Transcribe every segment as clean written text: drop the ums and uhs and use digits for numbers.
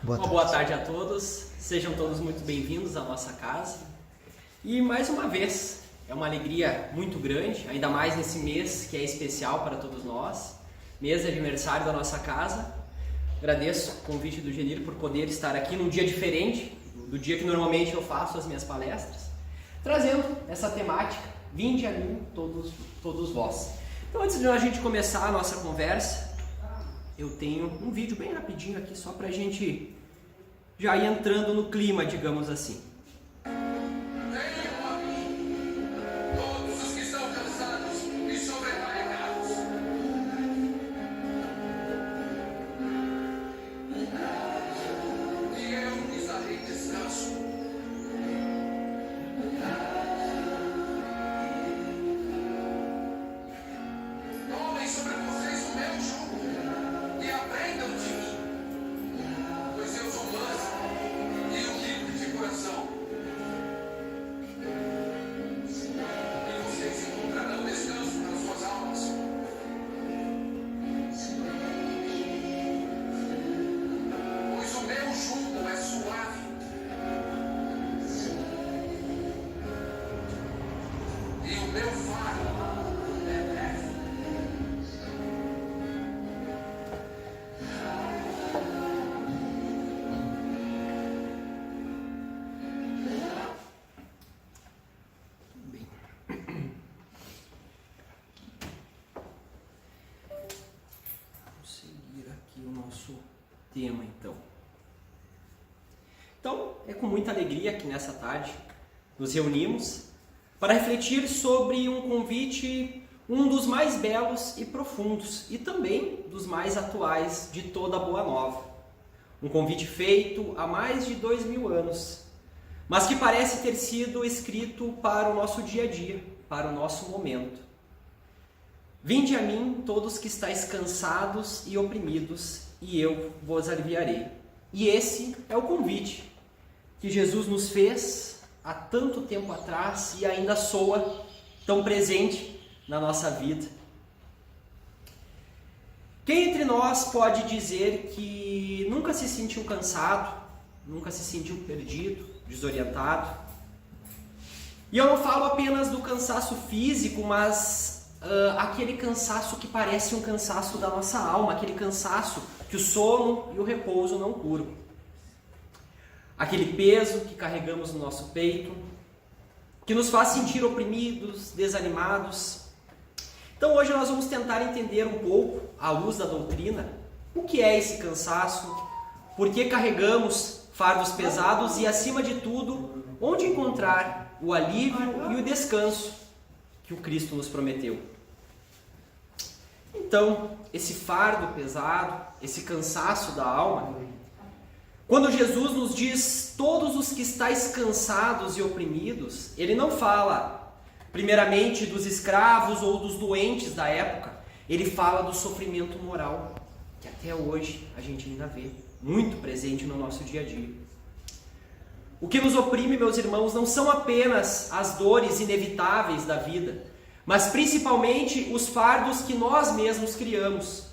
Uma boa tarde a todos, sejam todos muito bem-vindos à nossa casa. E mais uma vez, é uma alegria muito grande, ainda mais nesse mês que é especial para todos nós, mês de aniversário da nossa casa. Agradeço o convite do Genir por poder estar aqui num dia diferente do dia que normalmente eu faço as minhas palestras, trazendo essa temática, vinde a mim todos vós. Então, antes de a gente começar a nossa conversa, eu tenho um vídeo bem rapidinho aqui, só para a gente já ir entrando no clima, digamos assim. Venham a mim, todos os que estão cansados e sobrecarregados, e eu lhes darei descanso. Tomem sobre vocês o meu jugo e aprendam de mim, pois eu sou manso e humilde de coração, e vocês encontrarão descanso para suas almas. Pois o meu jugo é suave e o meu fardo é leve. Bem. Vamos seguir aqui o nosso tema, então. Então, é com muita alegria que nessa tarde nos reunimos para refletir sobre um convite, um dos mais belos e profundos, e também dos mais atuais de toda a Boa Nova. Um convite feito há mais de 2000 anos, mas que parece ter sido escrito para o nosso dia a dia, para o nosso momento. Vinde a mim todos que estáis cansados e oprimidos, e eu vos aliviarei. E esse é o convite que Jesus nos fez há tanto tempo atrás e ainda soa tão presente na nossa vida. Quem entre nós pode dizer que nunca se sentiu cansado, nunca se sentiu perdido, desorientado? E eu não falo apenas do cansaço físico, mas aquele cansaço que parece um cansaço da nossa alma, aquele cansaço que o sono e o repouso não curam. Aquele peso que carregamos no nosso peito, que nos faz sentir oprimidos, desanimados. Então hoje nós vamos tentar entender um pouco, à luz da doutrina, o que é esse cansaço, por que carregamos fardos pesados e, acima de tudo, onde encontrar o alívio e o descanso que o Cristo nos prometeu. Então, esse fardo pesado, esse cansaço da alma, quando Jesus nos diz todos os que estáis cansados e oprimidos, ele não fala primeiramente dos escravos ou dos doentes da época, ele fala do sofrimento moral, que até hoje a gente ainda vê, muito presente no nosso dia a dia. O que nos oprime, meus irmãos, não são apenas as dores inevitáveis da vida, mas principalmente os fardos que nós mesmos criamos.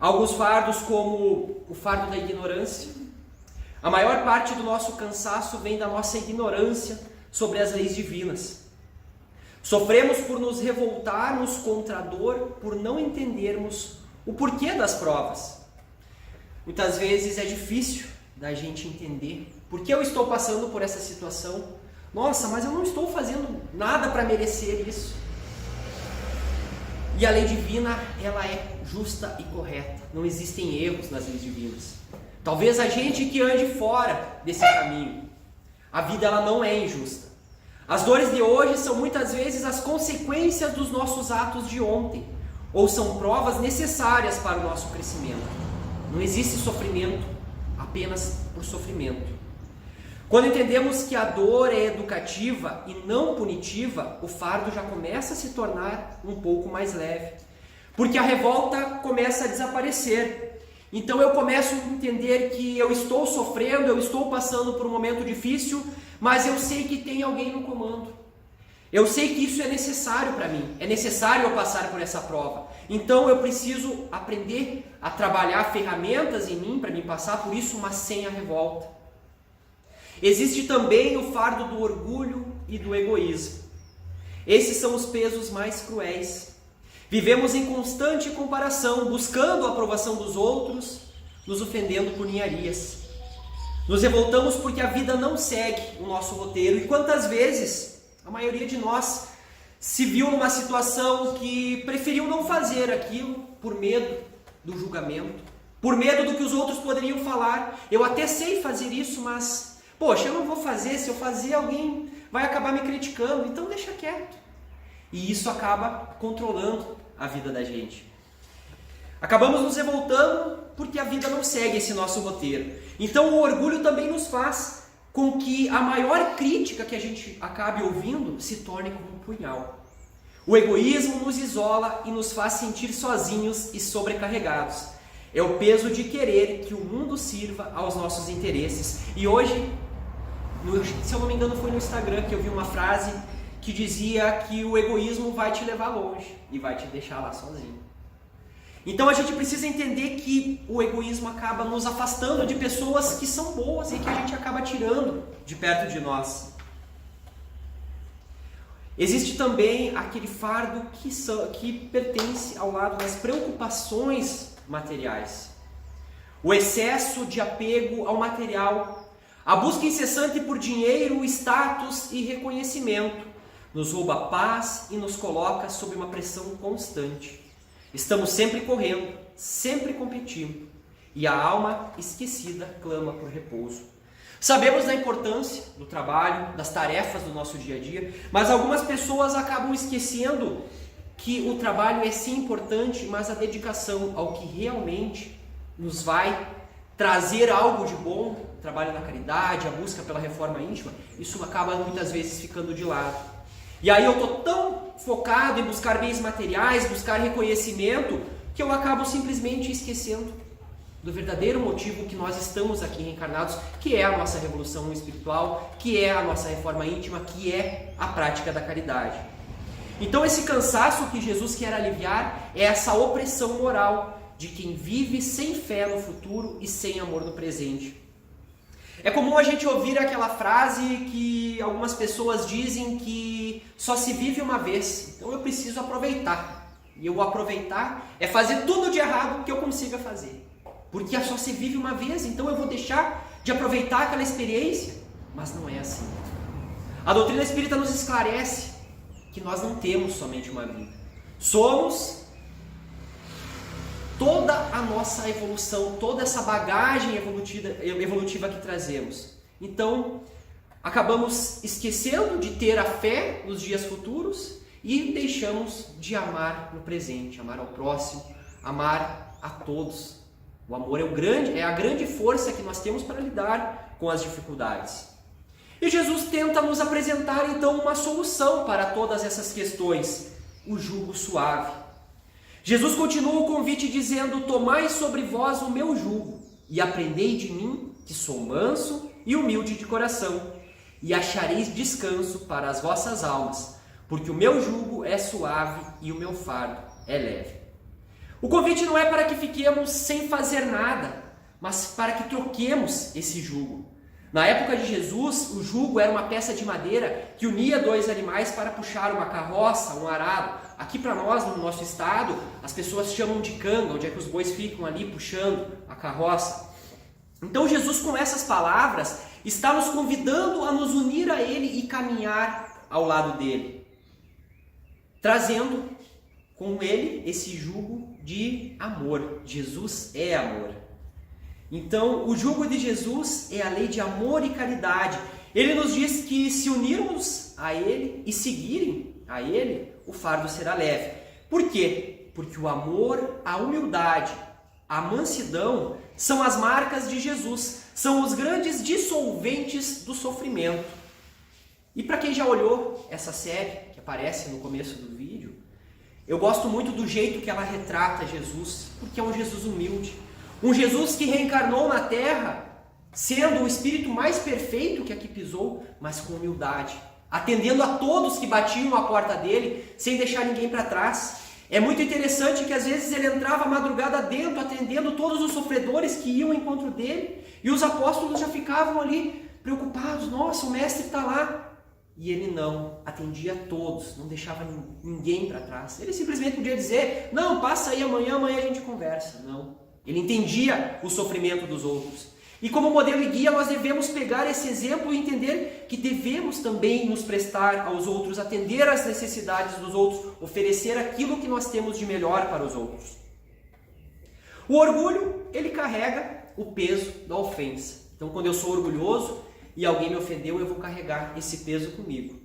Alguns fardos como o fardo da ignorância. A maior parte do nosso cansaço vem da nossa ignorância sobre as leis divinas. Sofremos por nos revoltarmos contra a dor, por não entendermos o porquê das provas. Muitas vezes é difícil da gente entender por que eu estou passando por essa situação. Nossa, mas eu não estou fazendo nada para merecer isso. E a lei divina, ela é justa e correta. Não existem erros nas leis divinas. Talvez a gente que ande fora desse caminho, a vida ela não é injusta. As dores de hoje são muitas vezes as consequências dos nossos atos de ontem, ou são provas necessárias para o nosso crescimento. Não existe sofrimento apenas por sofrimento. Quando entendemos que a dor é educativa e não punitiva, o fardo já começa a se tornar um pouco mais leve, porque a revolta começa a desaparecer. Então eu começo a entender que eu estou sofrendo, eu estou passando por um momento difícil, mas eu sei que tem alguém no comando. Eu sei que isso é necessário para mim, é necessário eu passar por essa prova. então eu preciso aprender a trabalhar ferramentas em mim para me passar por isso, mas sem a revolta. Existe também o fardo do orgulho e do egoísmo. Esses são os pesos mais cruéis. Vivemos em constante comparação, buscando a aprovação dos outros, nos ofendendo por ninharias. Nos revoltamos porque a vida não segue o nosso roteiro. E quantas vezes a maioria de nós se viu numa situação que preferiu não fazer aquilo por medo do julgamento, por medo do que os outros poderiam falar. Eu até sei fazer isso, mas, poxa, eu não vou fazer. Se eu fazer, alguém vai acabar me criticando, então deixa quieto. E isso acaba controlando a vida da gente. Acabamos nos revoltando porque a vida não segue esse nosso roteiro. Então o orgulho também nos faz com que a maior crítica que a gente acabe ouvindo se torne como um punhal. O egoísmo nos isola e nos faz sentir sozinhos e sobrecarregados. É o peso de querer que o mundo sirva aos nossos interesses. E hoje, se eu não me engano, foi no Instagram que eu vi uma frase que dizia que o egoísmo vai te levar longe e vai te deixar lá sozinho. Então a gente precisa entender que o egoísmo acaba nos afastando de pessoas que são boas e que a gente acaba tirando de perto de nós. Existe também aquele fardo que pertence ao lado das preocupações materiais. O excesso de apego ao material, a busca incessante por dinheiro, status e reconhecimento, nos rouba a paz e nos coloca sob uma pressão constante. Estamos sempre correndo, sempre competindo, e a alma esquecida clama por repouso. Sabemos da importância do trabalho, das tarefas do nosso dia a dia, mas algumas pessoas acabam esquecendo que o trabalho é sim importante, mas a dedicação ao que realmente nos vai trazer algo de bom, o trabalho na caridade, a busca pela reforma íntima, isso acaba muitas vezes ficando de lado. E aí eu estou tão focado em buscar bens materiais, buscar reconhecimento, que eu acabo simplesmente esquecendo do verdadeiro motivo que nós estamos aqui reencarnados, que é a nossa revolução espiritual, que é a nossa reforma íntima, que é a prática da caridade. Então esse cansaço que Jesus quer aliviar é essa opressão moral de quem vive sem fé no futuro e sem amor no presente. É comum a gente ouvir aquela frase que algumas pessoas dizem que só se vive uma vez, então eu preciso aproveitar. E eu aproveitar é fazer tudo de errado que eu consiga fazer. Porque só se vive uma vez, então eu vou deixar de aproveitar aquela experiência. Mas não é assim. A doutrina espírita nos esclarece que nós não temos somente uma vida. Somos toda a nossa evolução, toda essa bagagem evolutiva que trazemos. Então, acabamos esquecendo de ter a fé nos dias futuros e deixamos de amar no presente, amar ao próximo, amar a todos. O amor é a grande força que nós temos para lidar com as dificuldades. E Jesus tenta nos apresentar então uma solução para todas essas questões, o jugo suave. Jesus continua o convite dizendo: tomai sobre vós o meu jugo e aprendei de mim, que sou manso e humilde de coração, e achareis descanso para as vossas almas, porque o meu jugo é suave e o meu fardo é leve. O convite não é para que fiquemos sem fazer nada, mas para que troquemos esse jugo. Na época de Jesus, o jugo era uma peça de madeira que unia dois animais para puxar uma carroça, um arado. Aqui para nós, no nosso estado, as pessoas chamam de canga, onde é que os bois ficam ali puxando a carroça. Então Jesus, com essas palavras, está nos convidando a nos unir a Ele e caminhar ao lado dele, trazendo com Ele esse jugo de amor. Jesus é amor. Então, o jugo de Jesus é a lei de amor e caridade. Ele nos diz que se unirmos a Ele e seguirem a Ele, o fardo será leve. Por quê? Porque o amor, a humildade, a mansidão são as marcas de Jesus, são os grandes dissolventes do sofrimento. E para quem já olhou essa série, que aparece no começo do vídeo, eu gosto muito do jeito que ela retrata Jesus, porque é um Jesus humilde. Um Jesus que reencarnou na Terra, sendo o espírito mais perfeito que aqui pisou, mas com humildade, atendendo a todos que batiam a porta dele, sem deixar ninguém para trás. É muito interessante que às vezes ele entrava madrugada dentro, atendendo todos os sofredores que iam ao encontro dele, e os apóstolos já ficavam ali preocupados, nossa, o mestre está lá. E ele não, atendia a todos, não deixava ninguém para trás. Ele simplesmente podia dizer, não, passa aí amanhã a gente conversa. Não, ele entendia o sofrimento dos outros. E como modelo e guia, nós devemos pegar esse exemplo e entender que devemos também nos prestar aos outros, atender às necessidades dos outros, oferecer aquilo que nós temos de melhor para os outros. O orgulho, ele carrega o peso da ofensa. Então, quando eu sou orgulhoso e alguém me ofendeu, eu vou carregar esse peso comigo.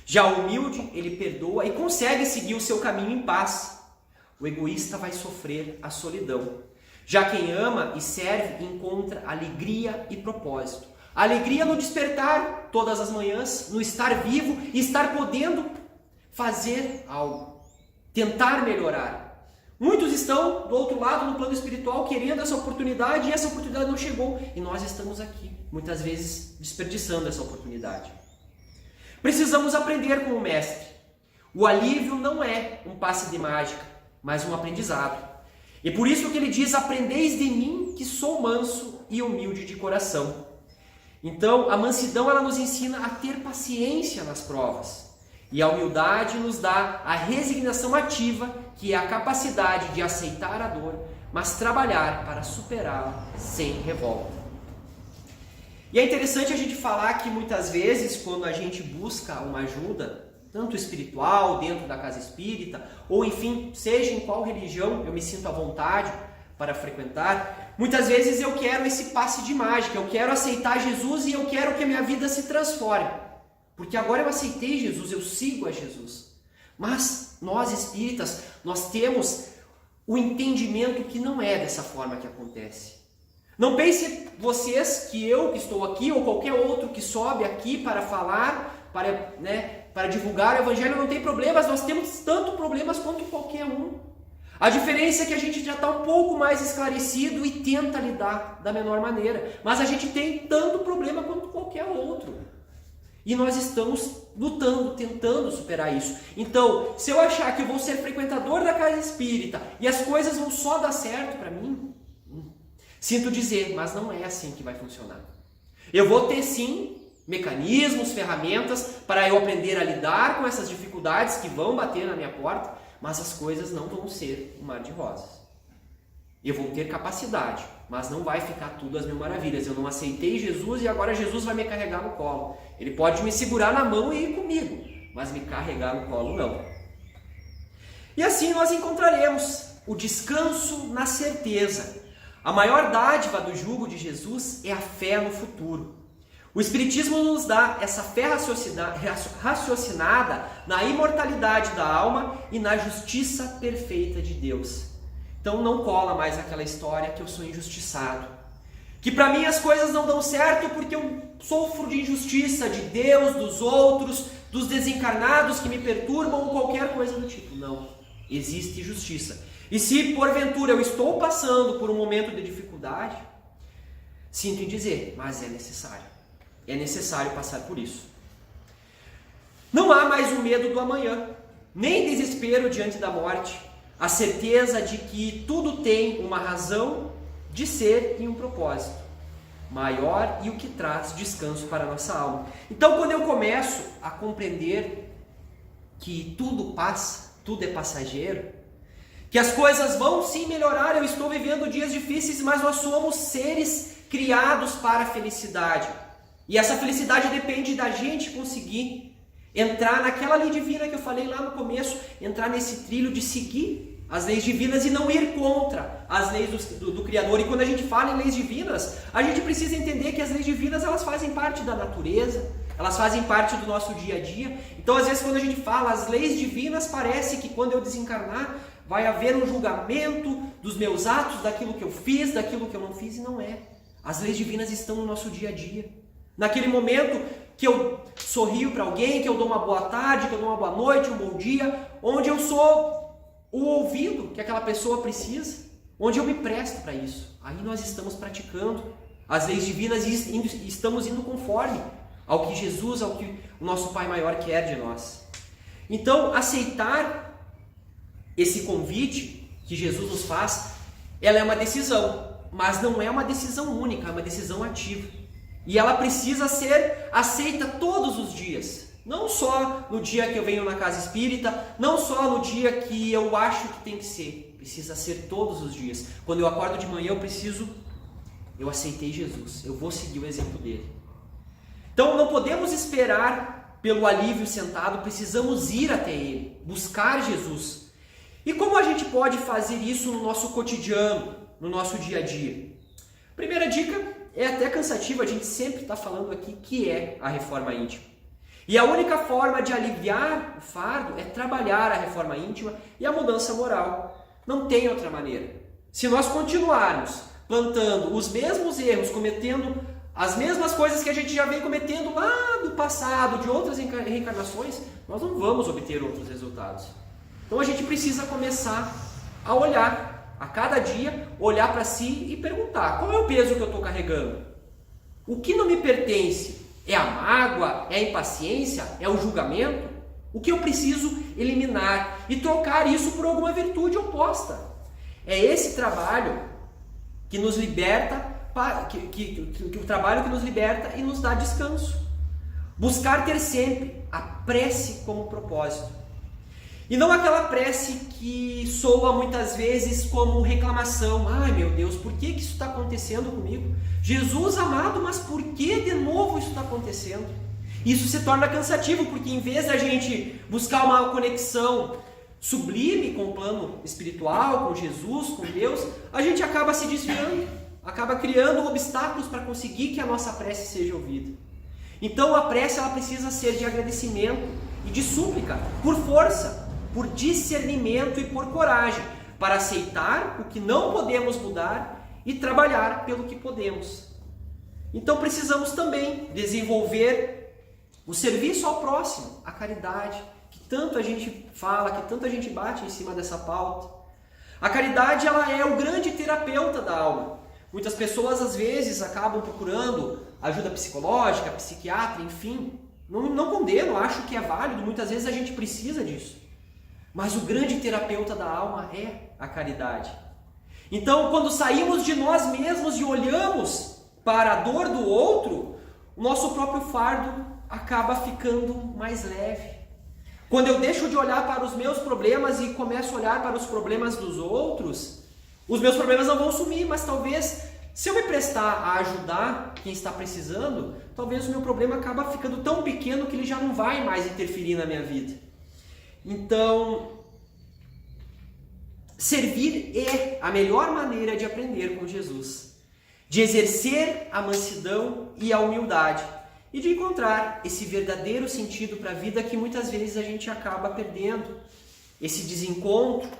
Já o humilde, ele perdoa e consegue seguir o seu caminho em paz. O egoísta vai sofrer a solidão. Já quem ama e serve encontra alegria e propósito. Alegria no despertar todas as manhãs, no estar vivo e estar podendo fazer algo, tentar melhorar. Muitos estão do outro lado, no plano espiritual, querendo essa oportunidade e essa oportunidade não chegou. E nós estamos aqui, muitas vezes desperdiçando essa oportunidade. Precisamos aprender com o Mestre. O alívio não é um passe de mágica, mas um aprendizado. E por isso que ele diz, aprendeis de mim que sou manso e humilde de coração. Então, a mansidão ela nos ensina a ter paciência nas provas. E a humildade nos dá a resignação ativa, que é a capacidade de aceitar a dor, mas trabalhar para superá-la sem revolta. E é interessante a gente falar que muitas vezes, quando a gente busca uma ajuda, tanto espiritual, dentro da casa espírita, ou enfim, seja em qual religião eu me sinto à vontade para frequentar, muitas vezes eu quero esse passe de mágica, eu quero aceitar Jesus e eu quero que a minha vida se transforme. Porque agora eu aceitei Jesus, eu sigo a Jesus. Mas nós espíritas, nós temos o entendimento que não é dessa forma que acontece. Não pense vocês que eu que estou aqui, ou qualquer outro que sobe aqui para falar, para divulgar o Evangelho, não tem problemas, nós temos tanto problemas quanto qualquer um. A diferença é que a gente já está um pouco mais esclarecido e tenta lidar da menor maneira. Mas a gente tem tanto problema quanto qualquer outro. E nós estamos lutando, tentando superar isso. Então, se eu achar que eu vou ser frequentador da casa espírita e as coisas vão só dar certo para mim, sinto dizer, mas não é assim que vai funcionar. Eu vou ter sim mecanismos, ferramentas para eu aprender a lidar com essas dificuldades que vão bater na minha porta, mas as coisas não vão ser um mar de rosas. Eu vou ter capacidade, mas não vai ficar tudo às mil maravilhas. Eu não aceitei Jesus e agora Jesus vai me carregar no colo. Ele pode me segurar na mão e ir comigo, mas me carregar no colo não. E assim nós encontraremos o descanso na certeza. A maior dádiva do jugo de Jesus é a fé no futuro. O Espiritismo nos dá essa fé raciocinada na imortalidade da alma e na justiça perfeita de Deus. Então não cola mais aquela história que eu sou injustiçado. Que para mim as coisas não dão certo porque eu sofro de injustiça de Deus, dos outros, dos desencarnados que me perturbam ou qualquer coisa do tipo. Não, existe justiça. E se porventura eu estou passando por um momento de dificuldade, sinto em dizer, mas é necessário. É necessário passar por isso. Não há mais o medo do amanhã, nem desespero diante da morte, a certeza de que tudo tem uma razão de ser e um propósito maior e o que traz descanso para a nossa alma. Então, quando eu começo a compreender que tudo passa, tudo é passageiro, que as coisas vão sim melhorar, eu estou vivendo dias difíceis, mas nós somos seres criados para a felicidade. E essa felicidade depende da gente conseguir entrar naquela lei divina que eu falei lá no começo, entrar nesse trilho de seguir as leis divinas e não ir contra as leis do Criador. E quando a gente fala em leis divinas, a gente precisa entender que as leis divinas elas fazem parte da natureza, elas fazem parte do nosso dia a dia. Então, às vezes, quando a gente fala as leis divinas, parece que quando eu desencarnar, vai haver um julgamento dos meus atos, daquilo que eu fiz, daquilo que eu não fiz, e não é. As leis divinas estão no nosso dia a dia. Naquele momento que eu sorrio para alguém, que eu dou uma boa tarde, que eu dou uma boa noite, um bom dia, onde eu sou o ouvido que aquela pessoa precisa, onde eu me presto para isso. Aí nós estamos praticando as leis divinas e estamos indo conforme ao que Jesus, ao que o nosso Pai Maior quer de nós. Então, aceitar esse convite que Jesus nos faz, ela é uma decisão, mas não é uma decisão única, é uma decisão ativa. E ela precisa ser aceita todos os dias. Não só no dia que eu venho na casa espírita, não só no dia que eu acho que tem que ser. Precisa ser todos os dias. Quando eu acordo de manhã, eu aceitei Jesus, eu vou seguir o exemplo dele. Então não podemos esperar pelo alívio sentado, precisamos ir até ele, buscar Jesus. E como a gente pode fazer isso no nosso cotidiano, no nosso dia a dia? Primeira dica, é até cansativo, a gente sempre está falando aqui, que é a reforma íntima. E a única forma de aliviar o fardo é trabalhar a reforma íntima e a mudança moral. Não tem outra maneira. Se nós continuarmos plantando os mesmos erros, cometendo as mesmas coisas que a gente já vem cometendo lá do passado, de outras reencarnações, nós não vamos obter outros resultados. Então a gente precisa começar a olhar, a cada dia, olhar para si e perguntar: qual é o peso que eu estou carregando? O que não me pertence? É a mágoa? É a impaciência? É o julgamento? O que eu preciso eliminar e trocar isso por alguma virtude oposta? É esse trabalho que nos liberta, o trabalho que nos liberta e nos dá descanso. Buscar ter sempre a prece como propósito. E não aquela prece que soa muitas vezes como reclamação. Ai meu Deus, por que isso está acontecendo comigo? Jesus amado, mas por que de novo isso está acontecendo? Isso se torna cansativo, porque em vez da gente buscar uma conexão sublime com o plano espiritual, com Jesus, com Deus, a gente acaba se desviando, acaba criando obstáculos para conseguir que a nossa prece seja ouvida. Então a prece ela precisa ser de agradecimento e de súplica, por força, por discernimento e por coragem, para aceitar o que não podemos mudar e trabalhar pelo que podemos. Então precisamos também desenvolver o serviço ao próximo, a caridade, que tanto a gente fala, que tanto a gente bate em cima dessa pauta. A caridade ela é o grande terapeuta da alma. Muitas pessoas às vezes acabam procurando ajuda psicológica, psiquiatra, enfim. Não condeno, acho que é válido, muitas vezes a gente precisa disso. Mas o grande terapeuta da alma é a caridade. Então, quando saímos de nós mesmos e olhamos para a dor do outro, o nosso próprio fardo acaba ficando mais leve. Quando eu deixo de olhar para os meus problemas e começo a olhar para os problemas dos outros, os meus problemas não vão sumir, mas talvez, se eu me prestar a ajudar quem está precisando, talvez o meu problema acaba ficando tão pequeno que ele já não vai mais interferir na minha vida. Então, servir é a melhor maneira de aprender com Jesus, de exercer a mansidão e a humildade e de encontrar esse verdadeiro sentido para a vida que muitas vezes a gente acaba perdendo. Esse desencontro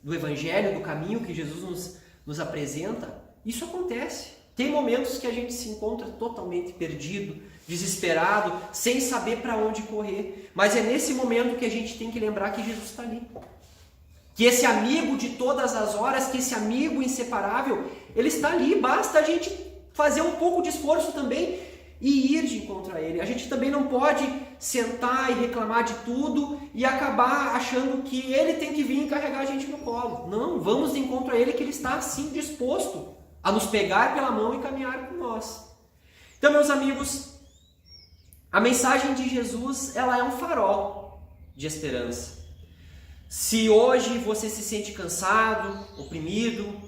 do Evangelho, do caminho que Jesus nos apresenta, isso acontece. Tem momentos que a gente se encontra totalmente perdido, desesperado, sem saber para onde correr. Mas é nesse momento que a gente tem que lembrar que Jesus está ali. Que esse amigo de todas as horas, que esse amigo inseparável, ele está ali. Basta a gente fazer um pouco de esforço também e ir de encontro a ele. A gente também não pode sentar e reclamar de tudo e acabar achando que ele tem que vir e carregar a gente no colo. Não, vamos de encontro a ele, que ele está assim disposto a nos pegar pela mão e caminhar com nós. Então, meus amigos, a mensagem de Jesus, ela é um farol de esperança. Se hoje você se sente cansado, oprimido,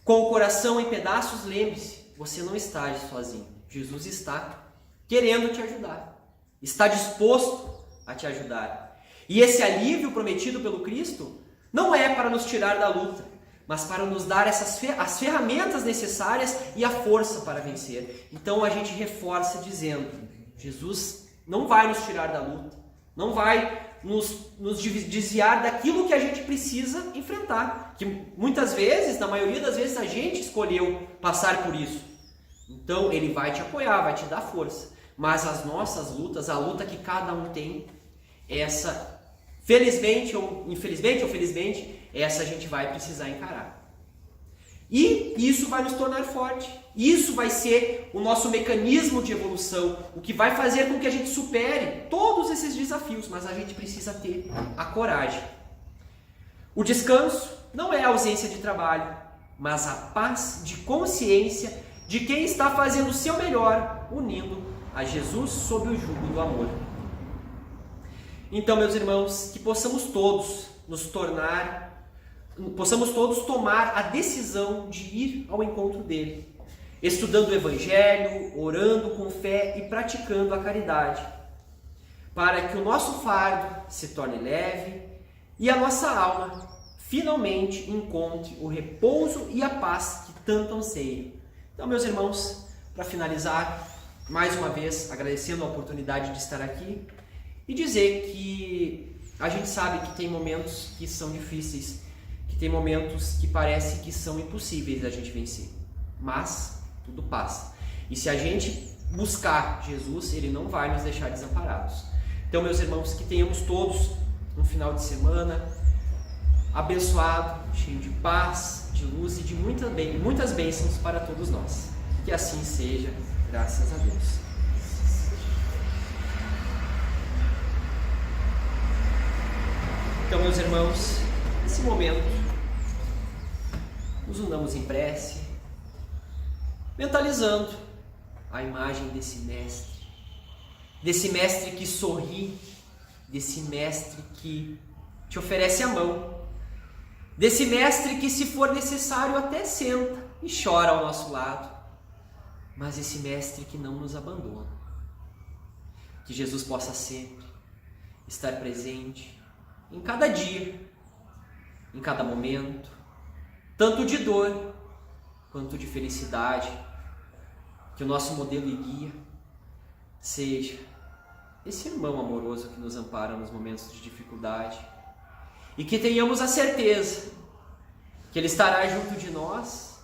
com o coração em pedaços, lembre-se, você não está sozinho. Jesus está querendo te ajudar, está disposto a te ajudar. E esse alívio prometido pelo Cristo não é para nos tirar da luta, mas para nos dar as ferramentas necessárias e a força para vencer. Então a gente reforça dizendo, Jesus não vai nos tirar da luta, não vai nos desviar daquilo que a gente precisa enfrentar, que muitas vezes, na maioria das vezes, a gente escolheu passar por isso. Então ele vai te apoiar, vai te dar força, mas as nossas lutas, a luta que cada um tem, essa, felizmente ou infelizmente ou felizmente, essa a gente vai precisar encarar. E isso vai nos tornar forte. Isso vai ser o nosso mecanismo de evolução, o que vai fazer com que a gente supere todos esses desafios, mas a gente precisa ter a coragem. O descanso não é a ausência de trabalho, mas a paz de consciência de quem está fazendo o seu melhor, unindo a Jesus sob o jugo do amor. Então, meus irmãos, que possamos todos tomar a decisão de ir ao encontro dele, estudando o Evangelho, orando com fé e praticando a caridade, para que o nosso fardo se torne leve e a nossa alma finalmente encontre o repouso e a paz que tanto anseia. Então, meus irmãos, para finalizar, mais uma vez agradecendo a oportunidade de estar aqui e dizer que a gente sabe que tem momentos que são difíceis, que tem momentos que parece que são impossíveis da gente vencer, mas tudo passa. E se a gente buscar Jesus, Ele não vai nos deixar desamparados. Então, meus irmãos, que tenhamos todos um final de semana abençoado, cheio de paz, de luz e de muitas bênçãos para todos nós. Que assim seja, graças a Deus. Então, meus irmãos, nesse momento, nos unamos em prece, mentalizando a imagem desse mestre que sorri, desse mestre que te oferece a mão, desse mestre que, se for necessário, até senta e chora ao nosso lado, mas esse mestre que não nos abandona. Que Jesus possa sempre estar presente em cada dia, em cada momento, tanto de dor quanto de felicidade. Que o nosso modelo e guia seja esse irmão amoroso que nos ampara nos momentos de dificuldade, e que tenhamos a certeza que Ele estará junto de nós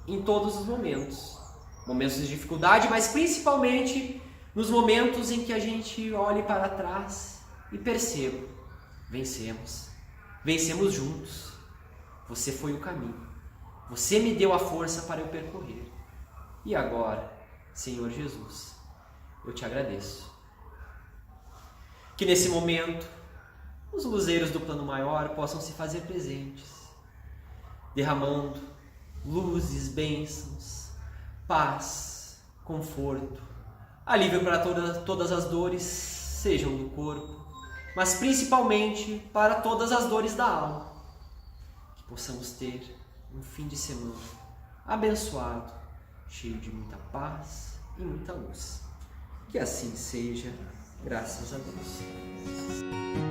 em todos os momentos de dificuldade, mas principalmente nos momentos em que a gente olhe para trás e perceba: vencemos juntos, você foi o caminho, você me deu a força para eu percorrer, e agora, Senhor Jesus, eu te agradeço. Que nesse momento os luzeiros do plano maior possam se fazer presentes, derramando luzes, bênçãos, paz, conforto, alívio para todas as dores, sejam do corpo, mas principalmente para todas as dores da alma. Que possamos ter um fim de semana abençoado, cheio de muita paz e muita luz. Que assim seja, graças a Deus.